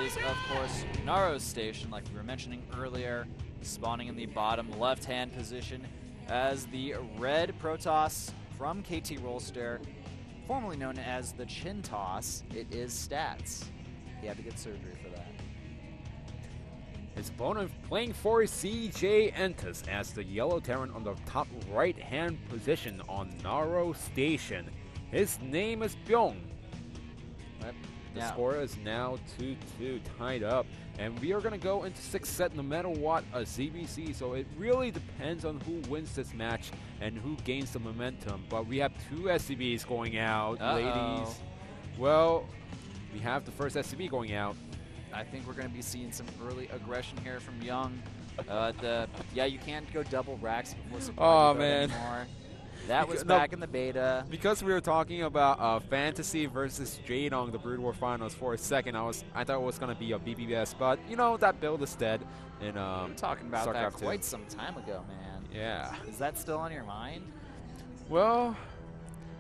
is, of course, Naro's station, like we were mentioning earlier, spawning in the bottom left-hand position as the red Protoss from KT Rollster, formerly known as the Chin Toss. It is Stats. He had to get surgery for that. His opponent playing for CJ Entus as the yellow Terran on the top right-hand position on Naro Station. His name is Bbyong. Yep. The score is now 2-2, tied up. And we are going to go into 6th set no matter what, a ZBC. So it really depends on who wins this match and who gains the momentum. But we have 2 SCBs going out, ladies. Well, we have the first SCB going out. I think we're going to be seeing some early aggression here from Young. Yeah, you can't go double racks before supply anymore. That was back in the beta. Because we were talking about Fantasy versus Jadong, the Brood War Finals, for a second, I thought it was going to be a BBS, but you know, that build is dead. In, we were talking about Starcraft that quite some time ago, man. Yeah. Is that still on your mind? Well,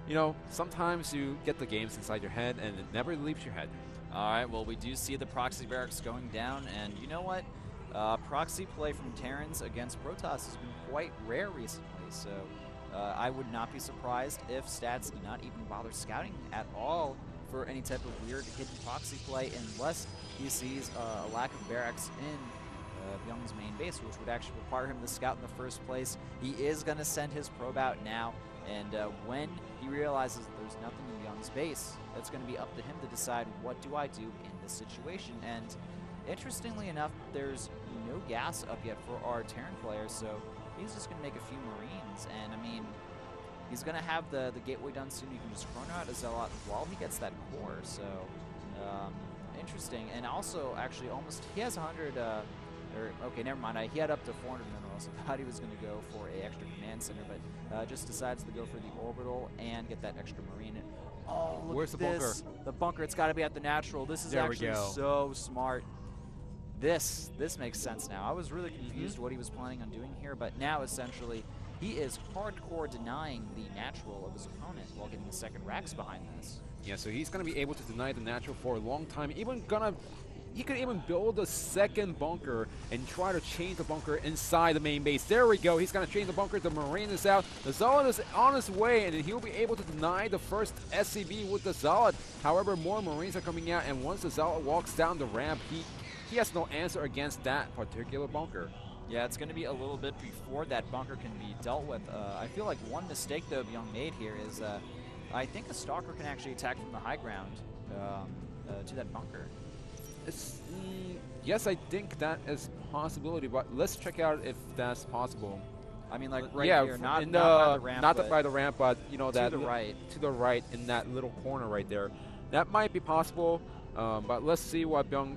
you know, sometimes you get the games inside your head and it never leaves your head. All right, well, we do see the proxy barracks going down, and you know what? Proxy play from Terrans against Protoss has been quite rare recently, so I would not be surprised if Stats do not even bother scouting at all for any type of weird hidden proxy play unless he sees a lack of barracks in Bbyong's main base, which would actually require him to scout in the first place. He is going to send his probe out now, and when he realizes that there's nothing in Bbyong's base, it's going to be up to him to decide, what do I do in this situation? And interestingly enough, there's no gas up yet for our Terran players, so he's just going to make a few Marines, and I mean, he's going to have the gateway done soon. You can just chrono out a Zealot while he gets that core, so interesting. And also, actually, he has 100, okay, never mind. He had up to 400 minerals. I thought he was going to go for an extra command center, but just decides to go for the orbital and get that extra Marine. Oh, look Where's at the bunker? The bunker, it's got to be at the natural. This is there actually so smart. This makes sense now. I was really confused what he was planning on doing here, but now essentially he is hardcore denying the natural of his opponent while getting the second racks behind this. Yeah, so he's going to be able to deny the natural for a long time. He could even build a second bunker and try to chain the bunker inside the main base. There we go. He's going to chain the bunker. The Marine is out. The Zealot is on his way, and he'll be able to deny the first SCB with the Zealot. However, more Marines are coming out, and once the Zealot walks down the ramp, he has no answer against that particular bunker. Yeah, it's going to be a little bit before that bunker can be dealt with. I feel like one mistake, though, Bbyong made here is I think a Stalker can actually attack from the high ground to that bunker. Yes, I think that is a possibility, but let's check out if that's possible. I mean, like here, not by the ramp, not by the ramp, but you know, to the right. To the right, in that little corner right there. That might be possible, but let's see what Bbyong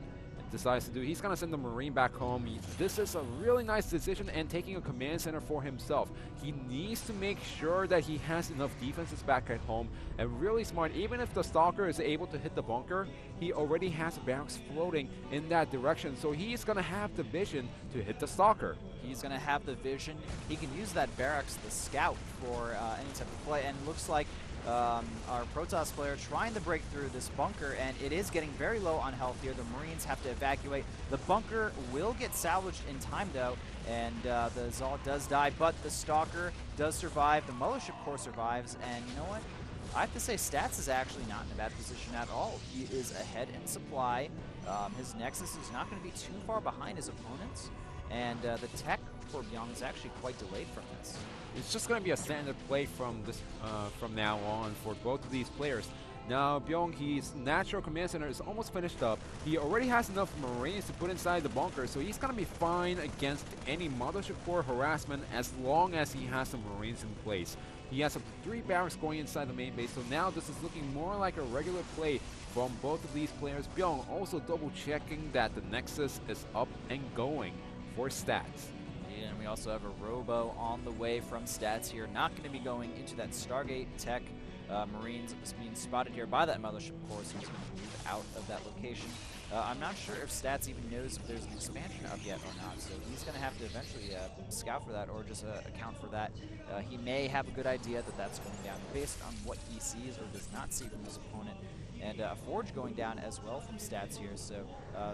decides to do. He's going to send the Marine back home. This is a really nice decision and taking a command center for himself. He needs to make sure that he has enough defenses back at home, and really smart. Even if the Stalker is able to hit the bunker, he already has barracks floating in that direction, so he's going to have the vision to hit the Stalker. He's going to have the vision. He can use that barracks, the scout, for any type of play, and looks like our Protoss player trying to break through this bunker, and it is getting very low on health here. The Marines have to evacuate. The bunker will get salvaged in time, though, and the Zealot does die, but the Stalker does survive. The Mothership Core survives, and you know what? I have to say, Stats is actually not in a bad position at all. He is ahead in supply. His Nexus is not going to be too far behind his opponents, and the tech for Bbyong is actually quite delayed from this. It's just going to be a standard play from now on for both of these players. Now, Bbyong, his natural command center is almost finished up. He already has enough Marines to put inside the bunker, so he's going to be fine against any Mothership Core harassment as long as he has some Marines in place. He has up to 3 barracks going inside the main base, so now this is looking more like a regular play from both of these players. Bbyong also double-checking that the Nexus is up and going for Stats. And we also have a Robo on the way from Stats here. Not going to be going into that Stargate tech. Marines being spotted here by that Mothership Core, so he's going to move out of that location. I'm not sure if Stats even knows if there's an expansion up yet or not, so he's going to have to eventually scout for that or just account for that. He may have a good idea that that's going down based on what he sees or does not see from his opponent. And a Forge going down as well from stats here, so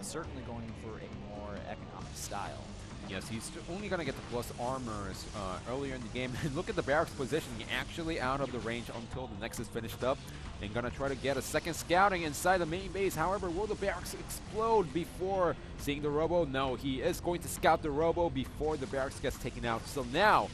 certainly going for a more economic style. Yes, he's only going to get the plus armors earlier in the game. And look at the Barracks positioning, actually out of the range until the Nexus finished up. And going to try to get a second scouting inside the main base. However, will the Barracks explode before seeing the Robo? No, he is going to scout the Robo before the Barracks gets taken out. So now,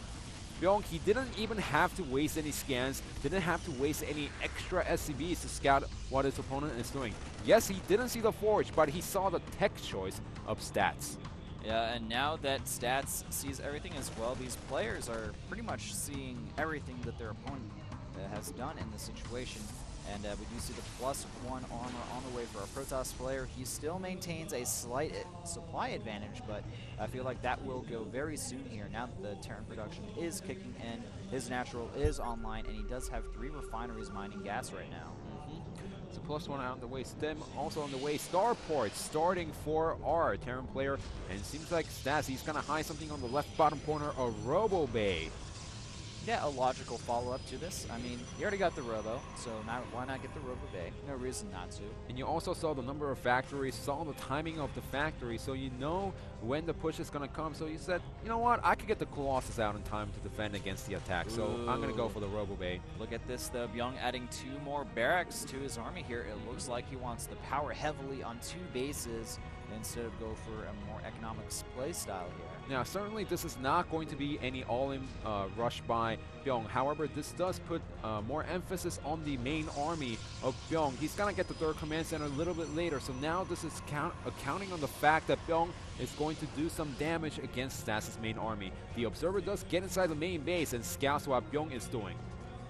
Bbyong, he didn't even have to waste any scans, didn't have to waste any extra SCVs to scout what his opponent is doing. Yes, he didn't see the Forge, but he saw the tech choice of Stats. Yeah, and now that Stats sees everything as well, these players are pretty much seeing everything that their opponent has done in this situation. And we do see the +1 armor on the way for our Protoss player. He still maintains a slight supply advantage, but I feel like that will go very soon here. Now that the Terran production is kicking in, his natural is online, and he does have 3 refineries mining gas right now. So +1 out on the way. Stem also on the way. Starport starting for our Terran player. And it seems like Stas, he's going to hide something on the left bottom corner of Robo Bay. Yeah, a logical follow-up to this. I mean, he already got the Robo, so now why not get the Robo Bay? No reason not to. And you also saw the number of factories, saw the timing of the factory, so you know when the push is going to come. So you said, you know what, I could get the Colossus out in time to defend against the attack. So I'm going to go for the Robo Bay. Look at this, though. Bbyong adding 2 more barracks to his army here. It looks like he wants to power heavily on 2 bases instead of go for a more economic play style here. Now, certainly this is not going to be any all-in rush by Bbyong. However, this does put more emphasis on the main army of Bbyong. He's going to get the 3rd command center a little bit later. So now this is accounting on the fact that Bbyong is going to do some damage against Stas' main army. The Observer does get inside the main base and scouts what Bbyong is doing.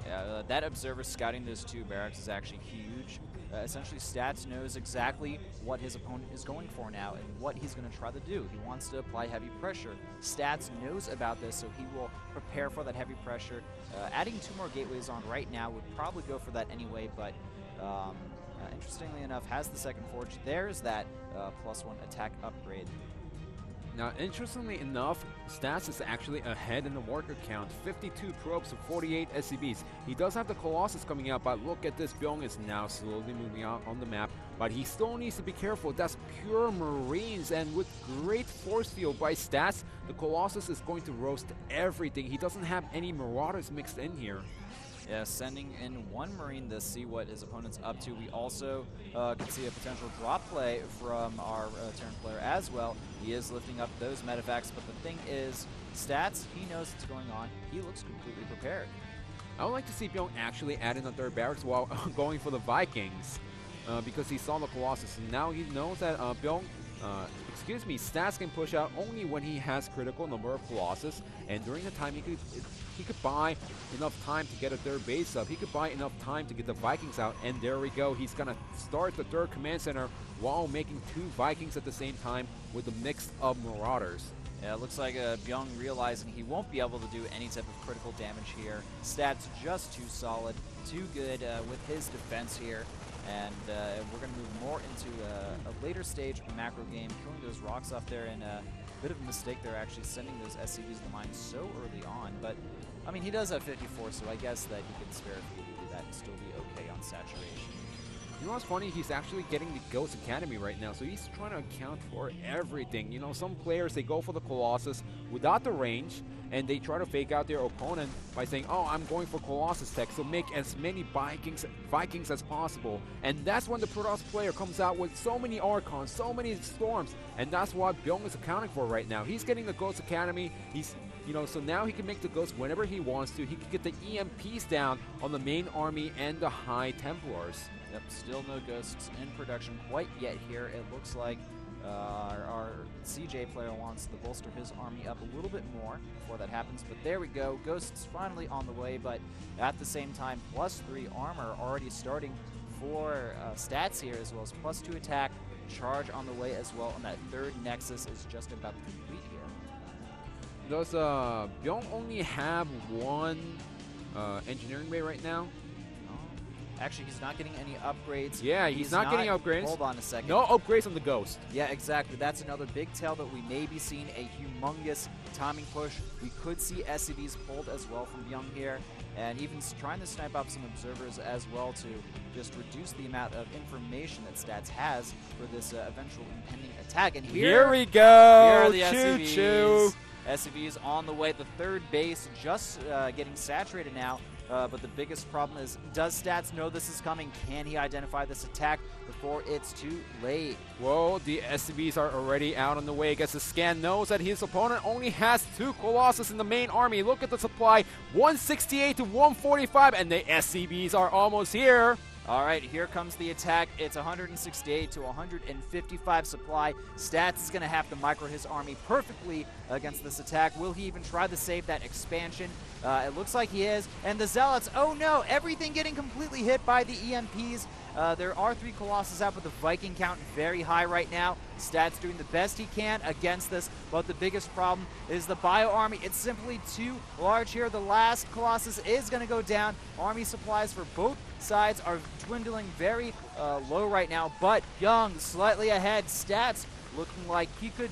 Yeah, that Observer scouting those 2 barracks is actually huge. Essentially, Stats knows exactly what his opponent is going for now and what he's going to try to do. He wants to apply heavy pressure. Stats knows about this, so he will prepare for that heavy pressure. Adding 2 more gateways on right now would probably go for that anyway, but interestingly enough, has the 2nd Forge. There's that +1 attack upgrade. Now, interestingly enough, Stats is actually ahead in the worker count. 52 probes to 48 SCVs. He does have the Colossus coming out, but look at this. Bbyong is now slowly moving out on the map, but he still needs to be careful. That's pure Marines, and with great force field by Stats, the Colossus is going to roast everything. He doesn't have any Marauders mixed in here. Yeah, sending in 1 Marine to see what his opponent's up to. We also can see a potential drop play from our Terran player as well. He is lifting up those medevacts, but the thing is, Stats, he knows what's going on. He looks completely prepared. I would like to see Bbyong actually add in a 3rd barracks while going for the Vikings, because he saw the Colossus, and now he knows that Bbyong, Stats can push out only when he has critical number of Colossus, and during the time he could buy enough time to get a 3rd base up. He could buy enough time to get the Vikings out, and there we go. He's gonna start the 3rd command center while making 2 Vikings at the same time with a mix of Marauders. Yeah, it looks like Bbyong realizing he won't be able to do any type of critical damage here. Stats just too solid, too good with his defense here. And we're going to move more into a later stage of the macro game, killing those rocks off there, and a bit of a mistake there actually sending those SCVs to the mine so early on. But, I mean, he does have 54, so I guess that he can spare a few to do that and still be okay on saturation. You know what's funny? He's actually getting the Ghost Academy right now, so he's trying to account for everything. You know, some players, they go for the Colossus without the range, and they try to fake out their opponent by saying, oh, I'm going for Colossus tech, so make as many Vikings as possible. And that's when the Protoss player comes out with so many Archons, so many Storms, and that's what Bbyong is accounting for right now. He's getting the Ghost Academy. He's, you know, so now he can make the Ghost whenever he wants to. He can get the EMPs down on the main army and the High Templars. Yep, still no Ghosts in production quite yet here. It looks like our CJ player wants to bolster his army up a little bit more before that happens, but there we go. Ghosts finally on the way, but at the same time, +3 armor already starting for Stats here, as well as +2 attack, charge on the way as well, and that 3rd Nexus is just about to complete here. Does Bbyong only have 1 engineering bay right now? Actually, he's not getting any upgrades. Yeah, he's not getting upgrades. Hold on a second. No upgrades on the Ghost. Yeah, exactly. That's another big tell that we may be seeing a humongous timing push. We could see SCVs pulled as well from Bbyong here, and even trying to snipe up some observers as well to just reduce the amount of information that Stats has for this eventual impending attack. And here we go. Here are the SCVs. Choo-choo. SCVs on the way. The third base just getting saturated now. But the biggest problem is, does Stats know this is coming? Can he identify this attack before it's too late? Well, the SCVs are already out on the way. I guess the scan knows that his opponent only has 2 Colossus in the main army. Look at the supply, 168 to 145, and the SCVs are almost here. All right, here comes the attack. It's 168 to 155 supply. Stats is going to have to micro his army perfectly against this attack. Will he even try to save that expansion? It looks like he is. And the Zealots, oh no, everything getting completely hit by the EMPs. There are 3 Colossus out, but the Viking count very high right now. Stats doing the best he can against this, but the biggest problem is the Bio Army. It's simply too large here. The last Colossus is going to go down. Army supplies for both sides are dwindling very low right now, but Bbyong slightly ahead. Stats looking like he could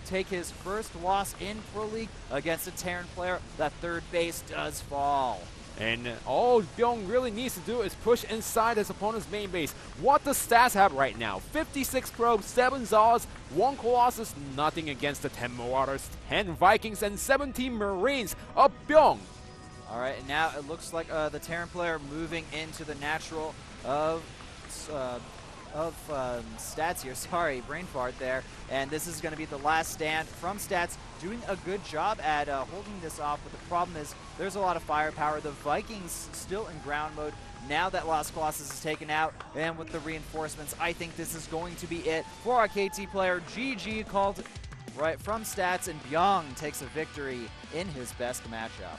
take his first loss in Pro League against a Terran player. That third base does fall. And all Bbyong really needs to do is push inside his opponent's main base. What does Stats have right now? 56 probes, 7 Zaws, 1 Colossus, nothing against the 10 Marauders, 10 Vikings, and 17 Marines of Bbyong. All right, and now it looks like the Terran player moving into the natural of Stats here. Sorry, brain fart there. And this is going to be the last stand from Stats, doing a good job at holding this off, but the problem is there's a lot of firepower. The Vikings still in ground mode. Now that Lost Colossus is taken out, and with the reinforcements, I think this is going to be it for our KT player. GG called right from Stats, and Bbyong takes a victory in his best matchup.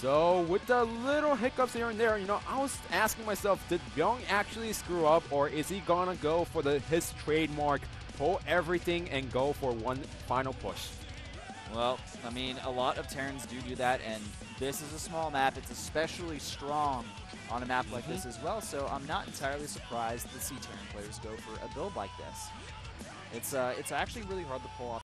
So with the little hiccups here and there, you know, I was asking myself, did Bbyong actually screw up, or is he gonna go for his trademark, pull everything and go for one final push? Well, I mean, a lot of Terrans do that, and this is a small map. It's especially strong on a map like this as well, so I'm not entirely surprised to see Terran players go for a build like this. It's actually really hard to pull off.